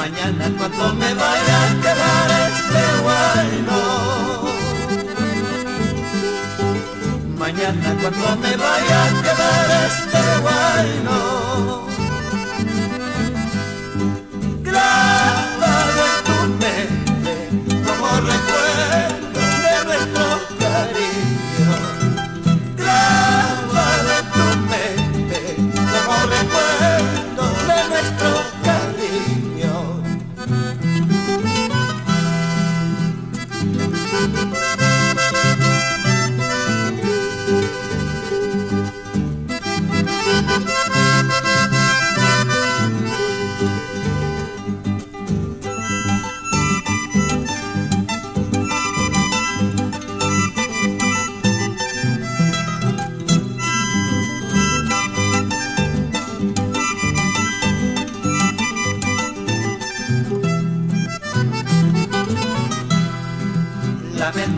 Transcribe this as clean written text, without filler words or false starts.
mañana cuando me vaya a quedar este guayno. Mañana cuando me vaya a quedar este guayno. Grabado en tu mente como recuerdo de nuestro cariño. Grabado en tu mente como recuerdo de nuestro cariño. Lamento